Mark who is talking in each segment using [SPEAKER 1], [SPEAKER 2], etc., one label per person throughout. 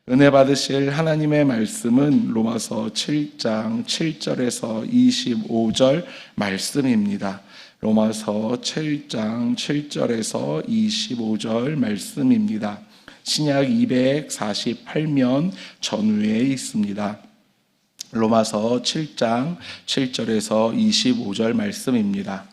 [SPEAKER 1] 은혜 받으실 하나님의 말씀은 로마서 7장 7절에서 25절 말씀입니다. 로마서 7장 7절에서 25절 말씀입니다. 신약 248면 전후에 있습니다. 로마서 7장 7절에서 25절 말씀입니다.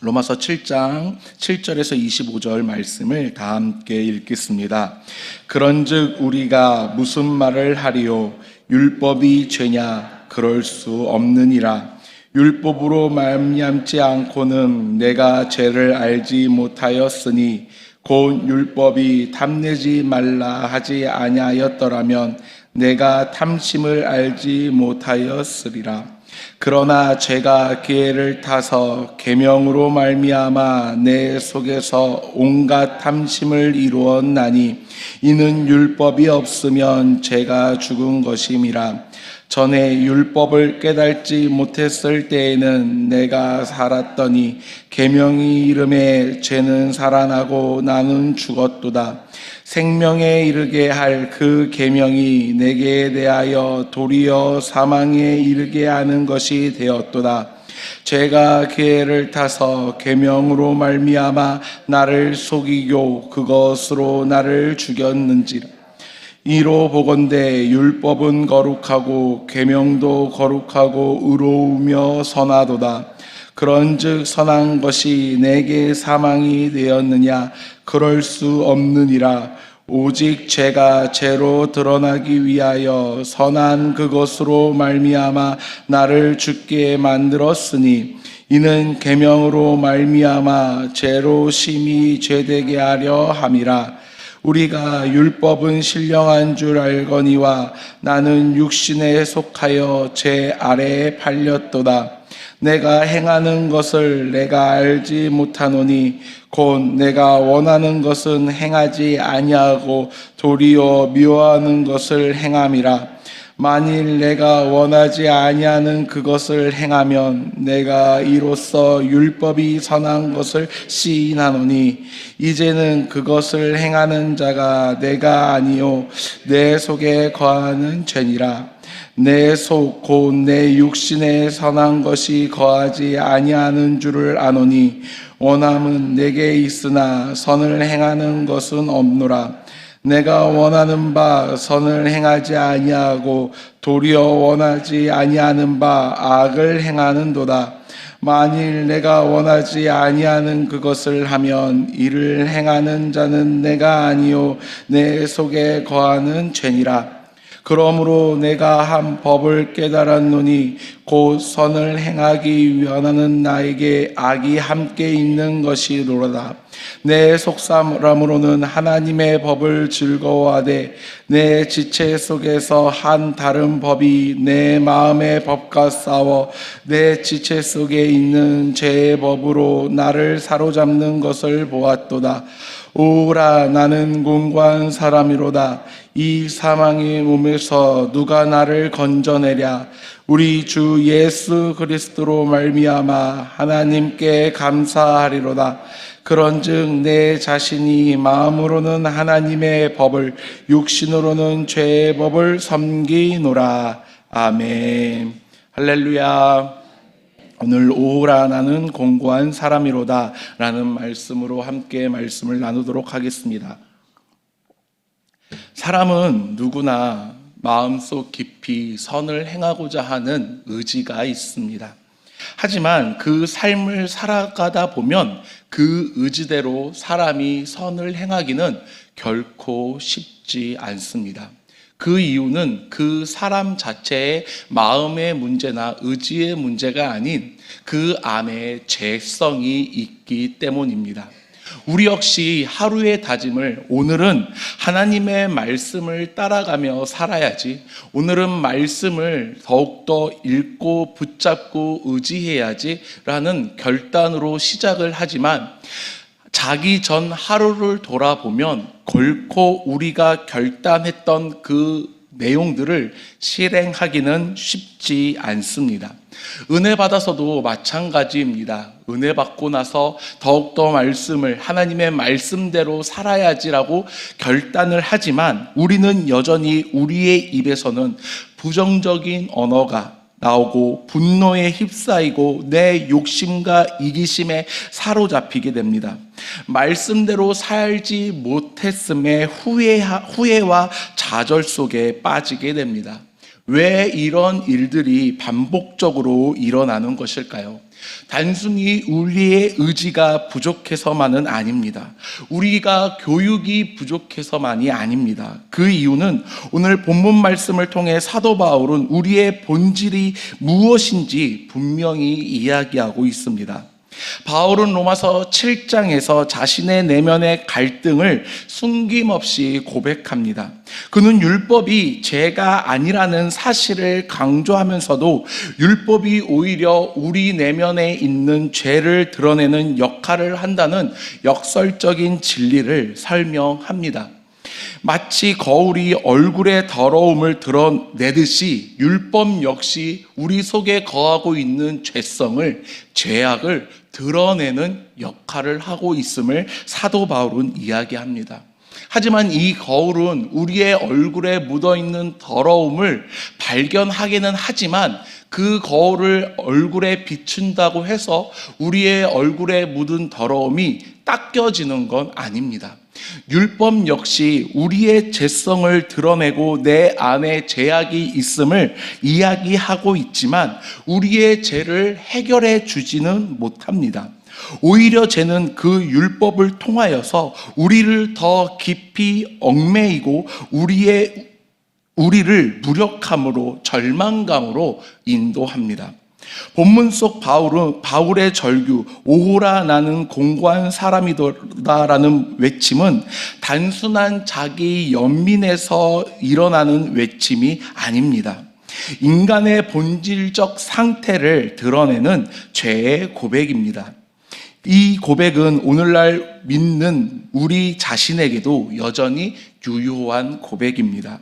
[SPEAKER 1] 로마서 7장 7절에서 25절 말씀을 다 함께 읽겠습니다. 그런즉 우리가 무슨 말을 하리요? 율법이 죄냐? 그럴 수 없느니라. 율법으로 말미암지 않고는 내가 죄를 알지 못하였으니 곧 율법이 탐내지 말라 하지 아니하였더라면 내가 탐심을 알지 못하였으리라. 그러나 죄가 기회를 타서 계명으로 말미암아 내 속에서 온갖 탐심을 이루었나니 이는 율법이 없으면 죄가 죽은 것임이라. 전에 율법을 깨닫지 못했을 때에는 내가 살았더니 계명이 이름에 죄는 살아나고 나는 죽었도다. 생명에 이르게 할 그 계명이 내게 대하여 도리어 사망에 이르게 하는 것이 되었도다. 죄가 기회를 타서 계명으로 말미암아 나를 속이고 그것으로 나를 죽였는지라. 이로 보건대 율법은 거룩하고 계명도 거룩하고 의로우며 선하도다. 그런즉 선한 것이 내게 사망이 되었느냐? 그럴 수 없느니라. 오직 죄가 죄로 드러나기 위하여 선한 그것으로 말미암아 나를 죽게 만들었으니 이는 계명으로 말미암아 죄로 심히 죄되게 하려 함이라. 우리가 율법은 신령한 줄 알거니와 나는 육신에 속하여 죄 아래에 팔렸도다. 내가 행하는 것을 내가 알지 못하노니 곧 내가 원하는 것은 행하지 아니하고 도리어 미워하는 것을 행함이라. 만일 내가 원하지 아니하는 그것을 행하면 내가 이로써 율법이 선한 것을 시인하노니 이제는 그것을 행하는 자가 내가 아니요 내 속에 거하는 죄니라. 내 속 곧 내 육신에 선한 것이 거하지 아니하는 줄을 아노니 원함은 내게 있으나 선을 행하는 것은 없노라. 내가 원하는 바 선을 행하지 아니하고 도리어 원하지 아니하는 바 악을 행하는도다. 만일 내가 원하지 아니하는 그것을 하면 이를 행하는 자는 내가 아니요 내 속에 거하는 죄니라. 그러므로 내가 한 법을 깨달았노니 곧 선을 행하기 원하는 나에게 악이 함께 있는 것이로다. 내 속사람으로는 하나님의 법을 즐거워하되 내 지체 속에서 한 다른 법이 내 마음의 법과 싸워 내 지체 속에 있는 죄의 법으로 나를 사로잡는 것을 보았도다. 오라 나는 공고한 사람이로다. 이 사망의 몸에서 누가 나를 건져내랴. 우리 주 예수 그리스도로 말미암아 하나님께 감사하리로다. 그런즉 내 자신이 마음으로는 하나님의 법을 육신으로는 죄의 법을 섬기노라. 아멘. 할렐루야. 오늘 오라 나는 공고한 사람이로다 라는 말씀으로 함께 말씀을 나누도록 하겠습니다. 사람은 누구나 마음속 깊이 선을 행하고자 하는 의지가 있습니다. 하지만 그 삶을 살아가다 보면 그 의지대로 사람이 선을 행하기는 결코 쉽지 않습니다. 그 이유는 그 사람 자체의 마음의 문제나 의지의 문제가 아닌 그 안에 죄성이 있기 때문입니다. 우리 역시 하루의 다짐을 오늘은 하나님의 말씀을 따라가며 살아야지, 오늘은 말씀을 더욱더 읽고 붙잡고 의지해야지 라는 결단으로 시작을 하지만 자기 전 하루를 돌아보면 결코 우리가 결단했던 그 내용들을 실행하기는 쉽지 않습니다. 은혜 받아서도 마찬가지입니다. 은혜 받고 나서 더욱더 하나님의 말씀대로 살아야지라고 결단을 하지만 우리는 여전히 우리의 입에서는 부정적인 언어가 나오고 분노에 휩싸이고 내 욕심과 이기심에 사로잡히게 됩니다. 말씀대로 살지 못했음에 후회와 좌절 속에 빠지게 됩니다. 왜 이런 일들이 반복적으로 일어나는 것일까요? 단순히 우리의 의지가 부족해서만은 아닙니다. 우리가 교육이 부족해서만이 아닙니다. 그 이유는 오늘 본문 말씀을 통해 사도 바울은 우리의 본질이 무엇인지 분명히 이야기하고 있습니다. 바울은 로마서 7장에서 자신의 내면의 갈등을 숨김없이 고백합니다. 그는 율법이 죄가 아니라는 사실을 강조하면서도 율법이 오히려 우리 내면에 있는 죄를 드러내는 역할을 한다는 역설적인 진리를 설명합니다. 마치 거울이 얼굴의 더러움을 드러내듯이 율법 역시 우리 속에 거하고 있는 죄악을 드러내는 역할을 하고 있음을 사도 바울은 이야기합니다. 하지만 이 거울은 우리의 얼굴에 묻어있는 더러움을 발견하기는 하지만 그 거울을 얼굴에 비춘다고 해서 우리의 얼굴에 묻은 더러움이 닦여지는 건 아닙니다. 율법 역시 우리의 죄성을 드러내고 내 안에 죄악이 있음을 이야기하고 있지만 우리의 죄를 해결해 주지는 못합니다. 오히려 죄는 그 율법을 통하여서 우리를 더 깊이 얽매이고 우리를 무력함으로 절망감으로 인도합니다. 본문 속 바울의 절규 오호라 나는 공고한 사람이다라는 외침은 단순한 자기 연민에서 일어나는 외침이 아닙니다. 인간의 본질적 상태를 드러내는 죄의 고백입니다. 이 고백은 오늘날 믿는 우리 자신에게도 여전히 유효한 고백입니다.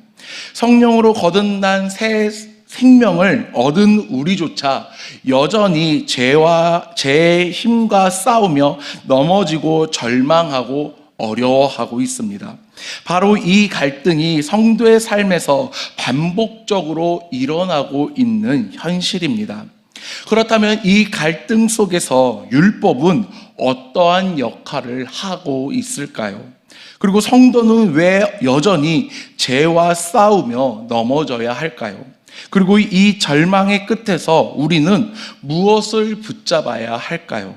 [SPEAKER 1] 성령으로 거듭난 새 생명을 얻은 우리조차 여전히 죄의 힘과 싸우며 넘어지고 절망하고 어려워하고 있습니다. 바로 이 갈등이 성도의 삶에서 반복적으로 일어나고 있는 현실입니다. 그렇다면 이 갈등 속에서 율법은 어떠한 역할을 하고 있을까요? 그리고 성도는 왜 여전히 죄와 싸우며 넘어져야 할까요? 그리고 이 절망의 끝에서 우리는 무엇을 붙잡아야 할까요?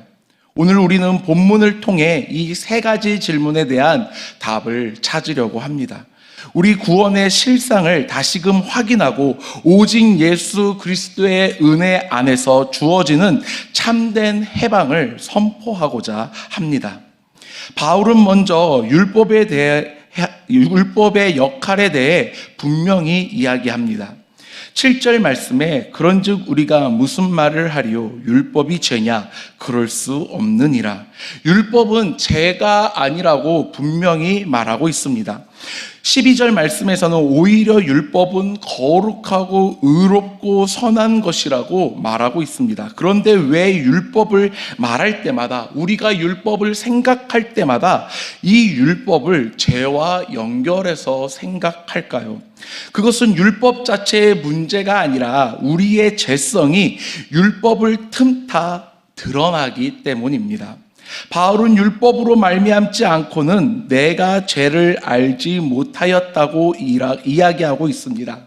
[SPEAKER 1] 오늘 우리는 본문을 통해 이 세 가지 질문에 대한 답을 찾으려고 합니다. 우리 구원의 실상을 다시금 확인하고 오직 예수 그리스도의 은혜 안에서 주어지는 참된 해방을 선포하고자 합니다. 바울은 먼저 율법의 역할에 대해 분명히 이야기합니다. 7절 말씀에 그런즉 우리가 무슨 말을 하리요? 율법이 죄냐? 그럴 수 없느니라. 율법은 죄가 아니라고 분명히 말하고 있습니다. 12절 말씀에서는 오히려 율법은 거룩하고 의롭고 선한 것이라고 말하고 있습니다. 그런데 왜 율법을 말할 때마다, 우리가 율법을 생각할 때마다 이 율법을 죄와 연결해서 생각할까요? 그것은 율법 자체의 문제가 아니라 우리의 죄성이 율법을 틈타 드러나기 때문입니다. 바울은 율법으로 말미암지 않고는 내가 죄를 알지 못하였다고 이야기하고 있습니다.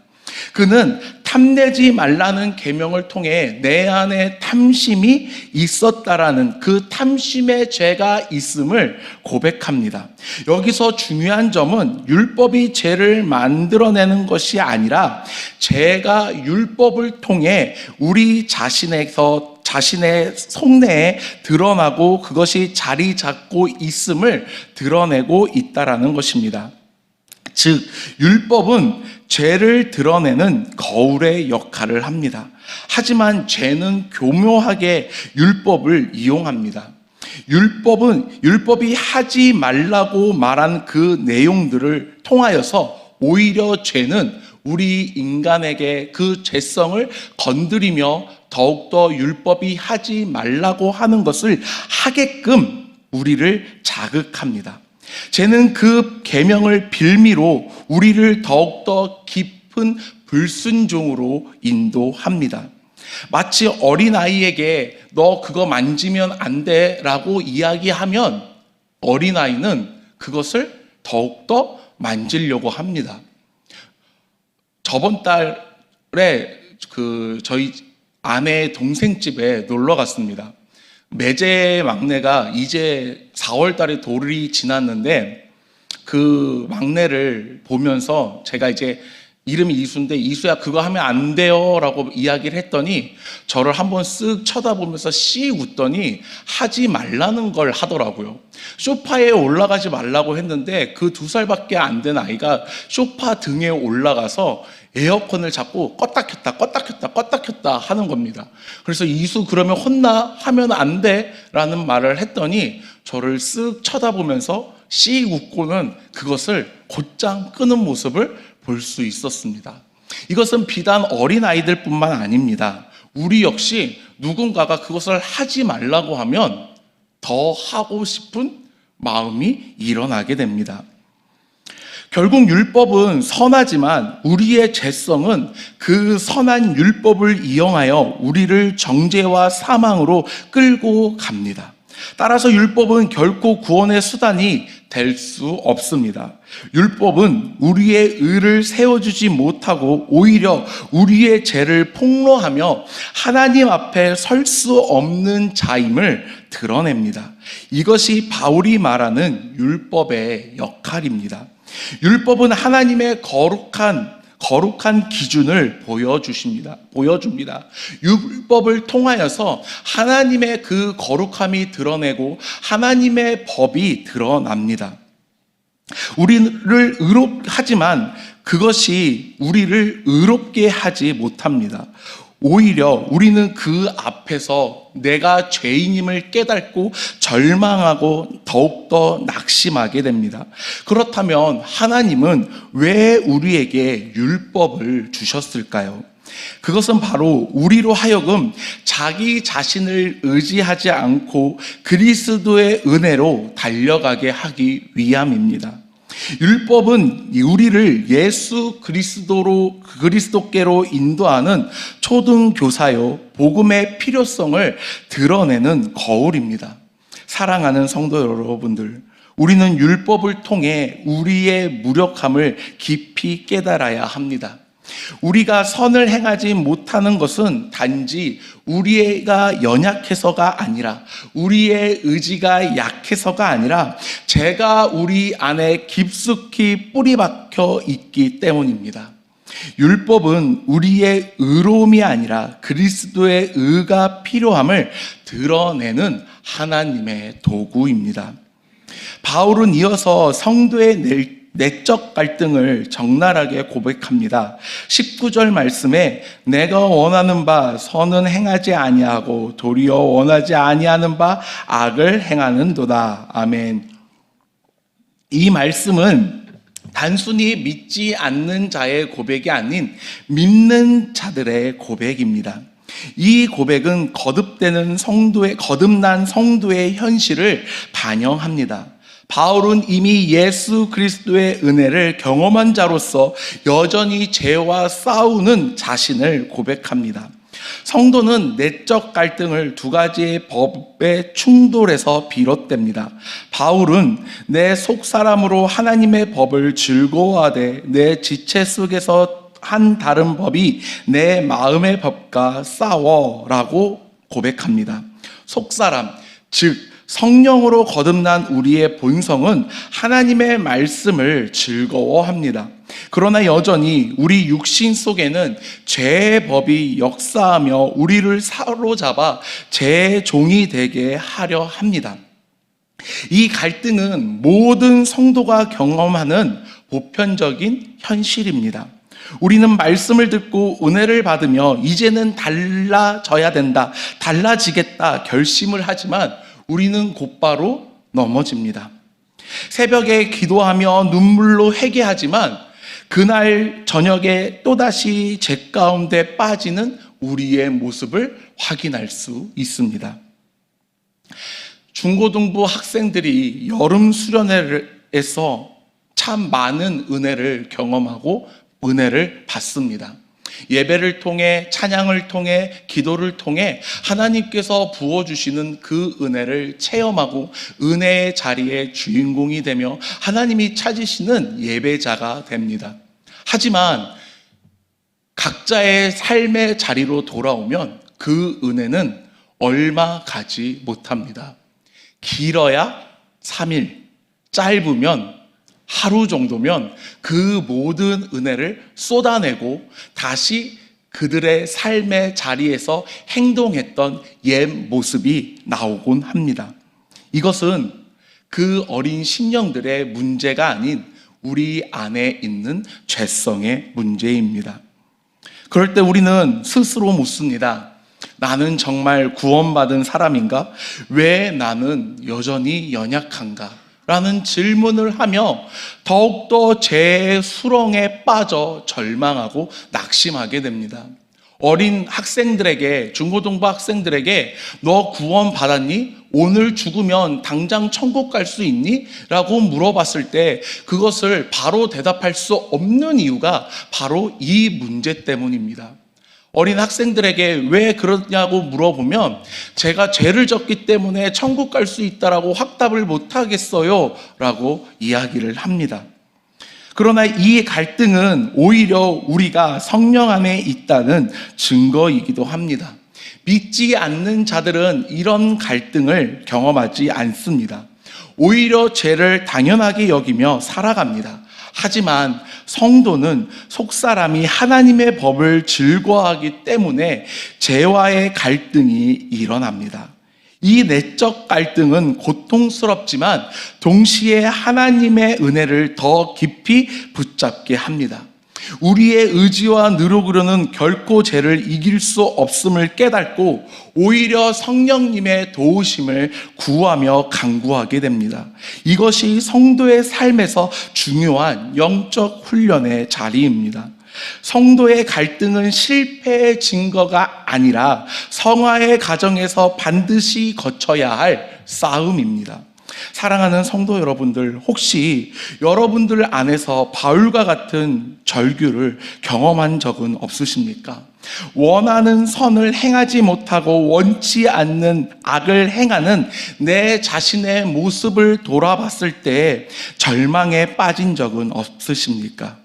[SPEAKER 1] 그는 탐내지 말라는 계명을 통해 내 안에 탐심이 있었다라는 그 탐심의 죄가 있음을 고백합니다. 여기서 중요한 점은 율법이 죄를 만들어내는 것이 아니라 죄가 율법을 통해 우리 자신의 속내에 드러나고 그것이 자리 잡고 있음을 드러내고 있다라는 것입니다. 즉, 율법은 죄를 드러내는 거울의 역할을 합니다. 하지만 죄는 교묘하게 율법을 이용합니다. 율법이 하지 말라고 말한 그 내용들을 통하여서 오히려 죄는 우리 인간에게 그 죄성을 건드리며 더욱더 율법이 하지 말라고 하는 것을 하게끔 우리를 자극합니다. 죄는 그 계명을 빌미로 우리를 더욱더 깊은 불순종으로 인도합니다. 마치 어린아이에게 너 그거 만지면 안 돼 라고 이야기하면 어린아이는 그것을 더욱더 만지려고 합니다. 저번 달에 저희 아내의 동생 집에 놀러 갔습니다. 매제 막내가 이제 4월 달에 돌이 지났는데 그 막내를 보면서 제가 이제 이름이 이수인데 이수야 그거 하면 안 돼요 라고 이야기를 했더니 저를 한번 쓱 쳐다보면서 씩 웃더니 하지 말라는 걸 하더라고요. 소파에 올라가지 말라고 했는데 그 2살밖에 안 된 아이가 소파 등에 올라가서 에어컨을 잡고 껐다 켰다 껐다 켰다 껐다 켰다 하는 겁니다. 그래서 이수 그러면 혼나? 하면 안 돼 라는 말을 했더니 저를 쓱 쳐다보면서 씩 웃고는 그것을 곧장 끄는 모습을 볼 수 있었습니다. 이것은 비단 어린아이들 뿐만 아닙니다. 우리 역시 누군가가 그것을 하지 말라고 하면 더 하고 싶은 마음이 일어나게 됩니다. 결국 율법은 선하지만 우리의 죄성은 그 선한 율법을 이용하여 우리를 정죄와 사망으로 끌고 갑니다. 따라서 율법은 결코 구원의 수단이 될 수 없습니다. 율법은 우리의 의를 세워주지 못하고 오히려 우리의 죄를 폭로하며 하나님 앞에 설 수 없는 자임을 드러냅니다. 이것이 바울이 말하는 율법의 역할입니다. 율법은 하나님의 거룩한 기준을 보여줍니다. 율법을 통하여서 하나님의 그 거룩함이 드러내고 하나님의 법이 드러납니다. 우리를 하지만 그것이 우리를 의롭게 하지 못합니다. 오히려 우리는 그 앞에서 내가 죄인임을 깨닫고 절망하고 더욱더 낙심하게 됩니다. 그렇다면 하나님은 왜 우리에게 율법을 주셨을까요? 그것은 바로 우리로 하여금 자기 자신을 의지하지 않고 그리스도의 은혜로 달려가게 하기 위함입니다. 율법은 우리를 예수 그리스도께로 인도하는 초등교사요, 복음의 필요성을 드러내는 거울입니다. 사랑하는 성도 여러분들, 우리는 율법을 통해 우리의 무력함을 깊이 깨달아야 합니다. 우리가 선을 행하지 못하는 것은 단지 우리가 연약해서가 아니라 우리의 의지가 약해서가 아니라 죄가 우리 안에 깊숙이 뿌리 박혀 있기 때문입니다. 율법은 우리의 의로움이 아니라 그리스도의 의가 필요함을 드러내는 하나님의 도구입니다. 바울은 이어서 성도의 내적 갈등을 적나라하게 고백합니다. 19절 말씀에 내가 원하는 바 선은 행하지 아니하고 도리어 원하지 아니하는 바 악을 행하는도다. 아멘. 이 말씀은 단순히 믿지 않는 자의 고백이 아닌 믿는 자들의 고백입니다. 이 고백은 거듭난 성도의 현실을 반영합니다. 바울은 이미 예수 그리스도의 은혜를 경험한 자로서 여전히 죄와 싸우는 자신을 고백합니다. 성도는 내적 갈등을 두 가지의 법의 충돌에서 비롯됩니다. 바울은 내 속사람으로 하나님의 법을 즐거워하되 내 지체 속에서 한 다른 법이 내 마음의 법과 싸워라고 고백합니다. 속사람, 즉 성령으로 거듭난 우리의 본성은 하나님의 말씀을 즐거워합니다. 그러나 여전히 우리 육신 속에는 죄의 법이 역사하며 우리를 사로잡아 죄의 종이 되게 하려 합니다. 이 갈등은 모든 성도가 경험하는 보편적인 현실입니다. 우리는 말씀을 듣고 은혜를 받으며 이제는 달라져야 된다, 달라지겠다 결심을 하지만 우리는 곧바로 넘어집니다. 새벽에 기도하며 눈물로 회개하지만 그날 저녁에 또다시 제 가운데 빠지는 우리의 모습을 확인할 수 있습니다. 중고등부 학생들이 여름 수련회에서 참 많은 은혜를 경험하고 은혜를 받습니다. 예배를 통해, 찬양을 통해, 기도를 통해 하나님께서 부어주시는 그 은혜를 체험하고 은혜의 자리에 주인공이 되며 하나님이 찾으시는 예배자가 됩니다. 하지만 각자의 삶의 자리로 돌아오면 그 은혜는 얼마 가지 못합니다. 길어야 3일, 짧으면 하루 정도면 그 모든 은혜를 쏟아내고 다시 그들의 삶의 자리에서 행동했던 옛 모습이 나오곤 합니다. 이것은 그 어린 심령들의 문제가 아닌 우리 안에 있는 죄성의 문제입니다. 그럴 때 우리는 스스로 묻습니다. 나는 정말 구원받은 사람인가? 왜 나는 여전히 연약한가? 라는 질문을 하며 더욱더 죄의 수렁에 빠져 절망하고 낙심하게 됩니다. 어린 학생들에게, 중고등부 학생들에게 너 구원 받았니? 오늘 죽으면 당장 천국 갈 수 있니? 라고 물어봤을 때 그것을 바로 대답할 수 없는 이유가 바로 이 문제 때문입니다. 어린 학생들에게 왜 그러냐고 물어보면 제가 죄를 졌기 때문에 천국 갈 수 있다라고 확답을 못하겠어요 라고 이야기를 합니다. 그러나 이 갈등은 오히려 우리가 성령 안에 있다는 증거이기도 합니다. 믿지 않는 자들은 이런 갈등을 경험하지 않습니다. 오히려 죄를 당연하게 여기며 살아갑니다. 하지만 성도는 속사람이 하나님의 법을 즐거워하기 때문에 죄와의 갈등이 일어납니다. 이 내적 갈등은 고통스럽지만 동시에 하나님의 은혜를 더 깊이 붙잡게 합니다. 우리의 의지와 노력으로는 결코 죄를 이길 수 없음을 깨닫고 오히려 성령님의 도우심을 구하며 간구하게 됩니다. 이것이 성도의 삶에서 중요한 영적 훈련의 자리입니다. 성도의 갈등은 실패의 증거가 아니라 성화의 과정에서 반드시 거쳐야 할 싸움입니다. 사랑하는 성도 여러분들, 혹시 여러분들 안에서 바울과 같은 절규를 경험한 적은 없으십니까? 원하는 선을 행하지 못하고 원치 않는 악을 행하는 내 자신의 모습을 돌아봤을 때 절망에 빠진 적은 없으십니까?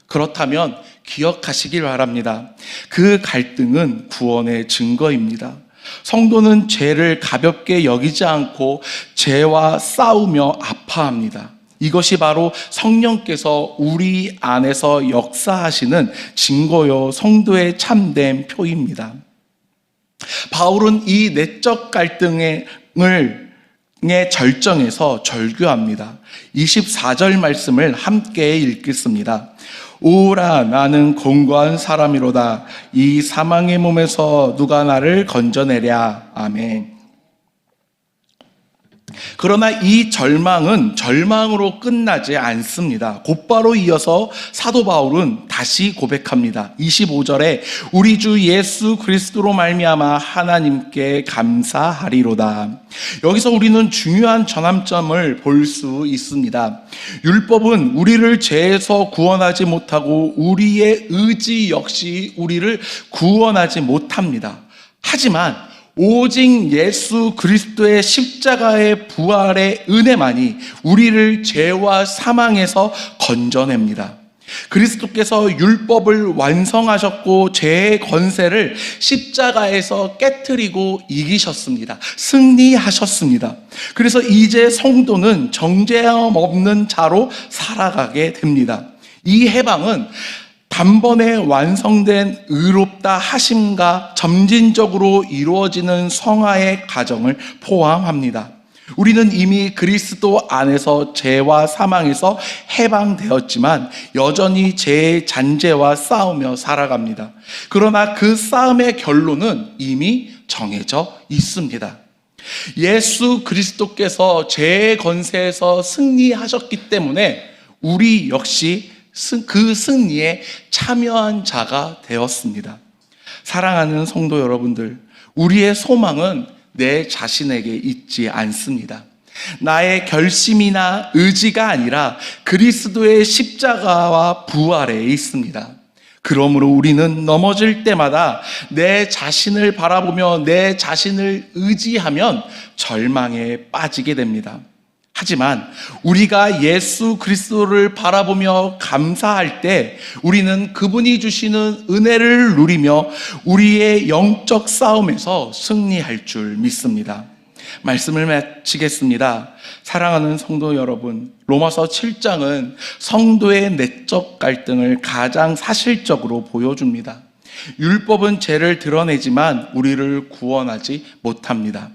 [SPEAKER 1] 그렇다면 기억하시길 바랍니다. 그 갈등은 구원의 증거입니다. 성도는 죄를 가볍게 여기지 않고 죄와 싸우며 아파합니다. 이것이 바로 성령께서 우리 안에서 역사하시는 증거요 성도의 참된 표입니다. 바울은 이 내적 갈등의 절정에서 절규합니다. 24절 말씀을 함께 읽겠습니다. 오라 나는 공고한 사람이로다. 이 사망의 몸에서 누가 나를 건져내랴. 아멘. 그러나 이 절망은 절망으로 끝나지 않습니다. 곧바로 이어서 사도 바울은 다시 고백합니다. 25절에 우리 주 예수 그리스도로 말미암아 하나님께 감사하리로다. 여기서 우리는 중요한 전환점을 볼 수 있습니다. 율법은 우리를 죄에서 구원하지 못하고 우리의 의지 역시 우리를 구원하지 못합니다. 하지만 오직 예수 그리스도의 십자가의 부활의 은혜만이 우리를 죄와 사망에서 건져냅니다. 그리스도께서 율법을 완성하셨고 죄의 권세를 십자가에서 깨트리고 이기셨습니다. 승리하셨습니다. 그래서 이제 성도는 정죄함 없는 자로 살아가게 됩니다. 이 해방은 단번에 완성된 의롭다 하심과 점진적으로 이루어지는 성화의 과정을 포함합니다. 우리는 이미 그리스도 안에서 죄와 사망에서 해방되었지만 여전히 죄의 잔재와 싸우며 살아갑니다. 그러나 그 싸움의 결론은 이미 정해져 있습니다. 예수 그리스도께서 죄의 권세에서 승리하셨기 때문에 우리 역시 그 승리에 참여한 자가 되었습니다. 사랑하는 성도 여러분들, 우리의 소망은 내 자신에게 있지 않습니다. 나의 결심이나 의지가 아니라 그리스도의 십자가와 부활에 있습니다. 그러므로 우리는 넘어질 때마다 내 자신을 바라보며 내 자신을 의지하면 절망에 빠지게 됩니다. 하지만 우리가 예수 그리스도를 바라보며 감사할 때 우리는 그분이 주시는 은혜를 누리며 우리의 영적 싸움에서 승리할 줄 믿습니다. 말씀을 마치겠습니다. 사랑하는 성도 여러분, 로마서 7장은 성도의 내적 갈등을 가장 사실적으로 보여줍니다. 율법은 죄를 드러내지만 우리를 구원하지 못합니다.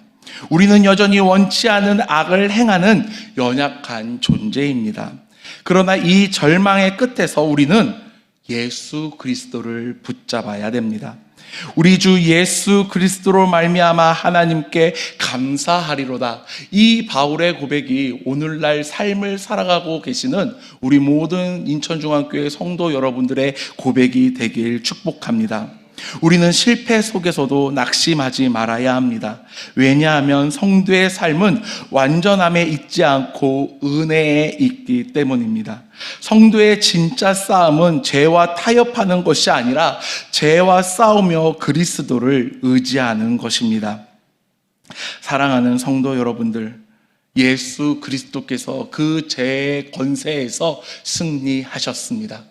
[SPEAKER 1] 우리는 여전히 원치 않은 악을 행하는 연약한 존재입니다. 그러나 이 절망의 끝에서 우리는 예수 그리스도를 붙잡아야 됩니다. 우리 주 예수 그리스도로 말미암아 하나님께 감사하리로다. 이 바울의 고백이 오늘날 삶을 살아가고 계시는 우리 모든 인천중앙교회 성도 여러분들의 고백이 되길 축복합니다. 우리는 실패 속에서도 낙심하지 말아야 합니다. 왜냐하면 성도의 삶은 완전함에 있지 않고 은혜에 있기 때문입니다. 성도의 진짜 싸움은 죄와 타협하는 것이 아니라 죄와 싸우며 그리스도를 의지하는 것입니다. 사랑하는 성도 여러분들, 예수 그리스도께서 그 죄의 권세에서 승리하셨습니다.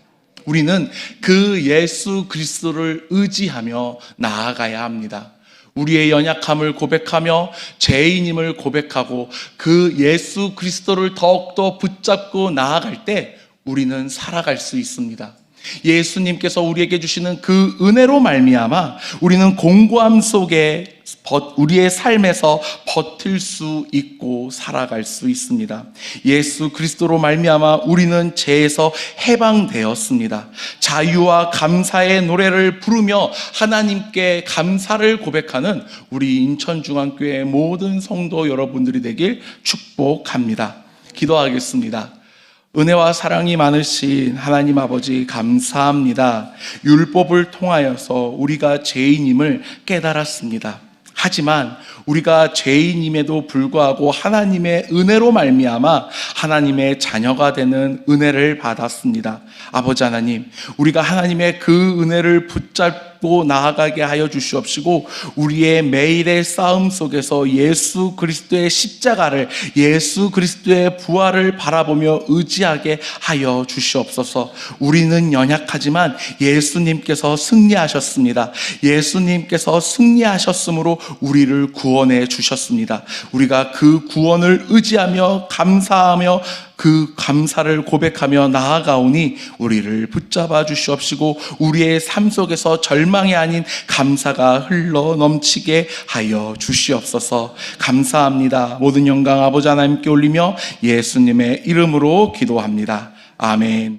[SPEAKER 1] 우리는 그 예수 그리스도를 의지하며 나아가야 합니다. 우리의 연약함을 고백하며 죄인임을 고백하고 그 예수 그리스도를 더욱더 붙잡고 나아갈 때 우리는 살아갈 수 있습니다. 예수님께서 우리에게 주시는 그 은혜로 말미암아 우리는 공고함 속에 우리의 삶에서 버틸 수 있고 살아갈 수 있습니다. 예수 그리스도로 말미암아 우리는 죄에서 해방되었습니다. 자유와 감사의 노래를 부르며 하나님께 감사를 고백하는 우리 인천중앙교회 모든 성도 여러분들이 되길 축복합니다. 기도하겠습니다. 은혜와 사랑이 많으신 하나님 아버지 감사합니다. 율법을 통하여서 우리가 죄인임을 깨달았습니다. 하지만 우리가 죄인임에도 불구하고 하나님의 은혜로 말미암아 하나님의 자녀가 되는 은혜를 받았습니다. 아버지 하나님, 우리가 하나님의 그 은혜를 붙잡고 나아가게 하여 주시옵시고 우리의 매일의 싸움 속에서 예수 그리스도의 십자가를, 예수 그리스도의 부활을 바라보며 의지하게 하여 주시옵소서. 우리는 연약하지만 예수님께서 승리하셨습니다. 예수님께서 승리하셨으므로 우리를 구원해 주셨습니다. 우리가 그 구원을 의지하며 감사하며 그 감사를 고백하며 나아가오니 우리를 붙잡아 주시옵시고 우리의 삶 속에서 절망이 아닌 감사가 흘러 넘치게 하여 주시옵소서. 감사합니다. 모든 영광 아버지 하나님께 올리며 예수님의 이름으로 기도합니다. 아멘.